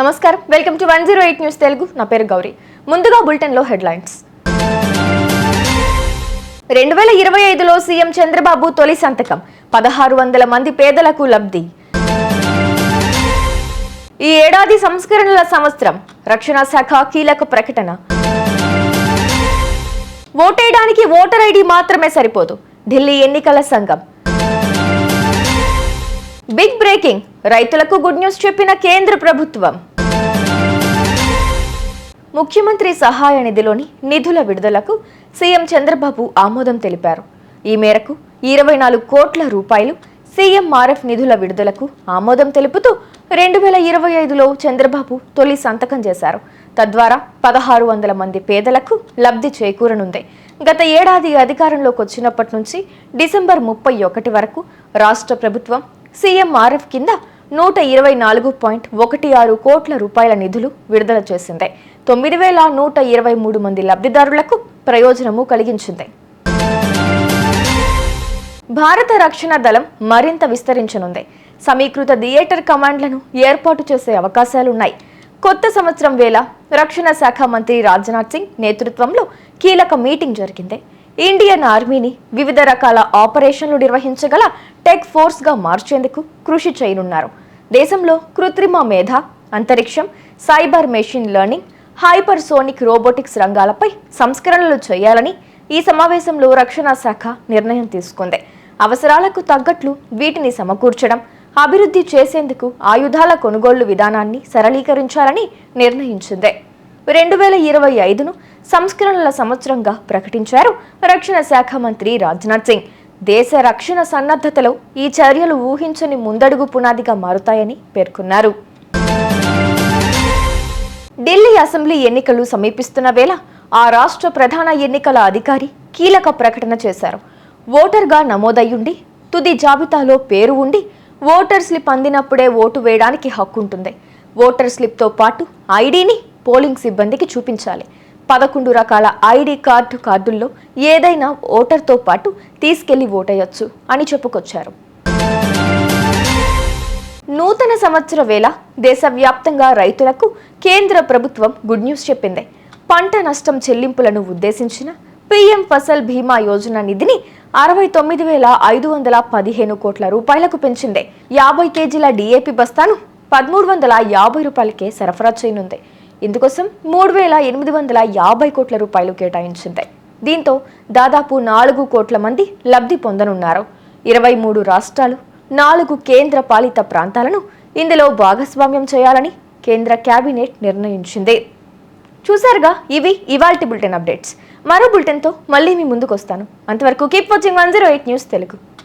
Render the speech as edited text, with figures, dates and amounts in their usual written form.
నమస్కారం, welcome to 108 news Telugu. నా పేరు గౌరీ. ముందుగా బులెటిన్ లో హెడ్లైన్స్. 2025లో సీఎం చంద్రబాబు తొలి సంతకం, 1600 మంది పేదలకు లబ్ధి. ఈ ఏడాది సంస్కరణల సంవత్సరం, రక్షణ శాఖ కీలక ప్రకటన. ఓటేయడానికి ఓటర్ ఐడి మాత్రమే సరిపోదు, ఢిల్లీ ఎన్నికల సంఘం. బిగ్ బ్రేకింగ్, రైతులకు గుడ్ న్యూస్ చెప్పిన కేంద్ర ప్రభుత్వం. ముఖ్యమంత్రి సహాయ నిధిలోని నిధుల విడుదలకు సీఎం చంద్రబాబు ఆమోదం తెలిపారు. ఈ మేరకు 24 కోట్ల రూపాయలు సీఎంఆర్ఎఫ్ నిధుల విడుదలకు ఆమోదం తెలుపుతూ 2025లో చంద్రబాబు తొలి సంతకం చేశారు. తద్వారా 1600 మంది పేదలకు లబ్ధి చేకూరనుంది. గత ఏడాది అధికారంలోకి వచ్చినప్పటి నుంచి డిసెంబర్ 31 వరకు రాష్ట్ర ప్రభుత్వం సీఎంఆర్ఎఫ్ కింద 124.16 కోట్ల రూపాయల నిధులు విడుదల చేసింది. 9123 మంది లబ్ధిదారులకు ప్రయోజనము కలిగించింది. భారత రక్షణ దళం మరింత విస్తరించనుంది. సమీకృత థియేటర్ కమాండ్లను ఏర్పాటు చేసే అవకాశాలున్నాయి. కొత్త సంవత్సరం వేళ రక్షణ శాఖ మంత్రి రాజ్నాథ్ సింగ్ నేతృత్వంలో కీలక మీటింగ్ జరిగింది. ఇండియన్ ఆర్మీని వివిధ రకాల ఆపరేషన్లు నిర్వహించగల టెక్ ఫోర్స్ గా మార్చేందుకు కృషి చేయనున్నారు. దేశంలో కృత్రిమ మేధ, అంతరిక్షం, cyber machine learning, hypersonic robotics రంగాలపై సంస్కరణలు చేయాలని ఈ సమావేశంలో రక్షణ శాఖ నిర్ణయం తీసుకుంది. అవసరాలకు తగ్గట్లు వీటిని సమకూర్చడం, అభివృద్ధి చేసేందుకు ఆయుధాల కొనుగోళ్లు విధానాన్ని సరళీకరించాలని నిర్ణయించింది. 2025ను సంస్కరణల సంవత్సరంగా ప్రకటించారు రక్షణ శాఖ మంత్రి రాజ్నాథ్ సింగ్. దేశ రక్షణ సన్నద్ధతలో ఈ చర్యలు ఊహించని ముందడుగు పునాదిగా మారుతాయని పేర్కొన్నారు. ఢిల్లీ అసెంబ్లీ ఎన్నికలు సమీపిస్తున్న వేళ ఆ రాష్ట్ర ప్రధాన ఎన్నికల అధికారి కీలక ప్రకటన చేశారు. ఓటర్గా నమోదయ్యుండి తుది జాబితాలో పేరు ఉండి ఓటర్ స్లిప్ అందినప్పుడే ఓటు వేయడానికి హక్కు ఉంటుంది. ఓటర్ స్లిప్తో పాటు ఐడిని పోలింగ్ సిబ్బందికి చూపించాలి. 11 రకాల ఐడి కార్డుల్లో ఏదైనా ఓటర్తో పాటు తీసుకెళ్లి ఓటేయొచ్చు అని చెప్పుకొచ్చారు. నూతన సంవత్సర వేళ దేశవ్యాప్తంగా రైతులకు కేంద్ర ప్రభుత్వం గుడ్ న్యూస్ చెప్పింది. పంట నష్టం చెల్లింపులను ఉద్దేశించిన పీఎం ఫసల్ బీమా యోజన నిధిని 69,515 కోట్ల రూపాయలకు పెంచింది. 50 కేజీల డిఏపి బస్తాను 1350 రూపాయలకే సరఫరా చేయనుంది. ఇందుకోసం 3,850 కోట్ల రూపాయలు కేటాయించింది. దీంతో దాదాపు 4 కోట్ల మంది లబ్ధి పొందనున్నారు. 23 రాష్ట్రాలు, 4 కేంద్ర పాలిత ప్రాంతాలను ఇందులో భాగస్వామ్యం చేయాలని కేంద్ర కేబినెట్ నిర్ణయించింది. చూసారుగా, ఇవి ఇవాల్టి బులెటిన్ అప్డేట్స్. మరో బులెటిన్తో మళ్ళీ మీ ముందుకు వస్తాను. అంతవరకు కీప్ వాచింగ్ 108 న్యూస్ తెలుగు.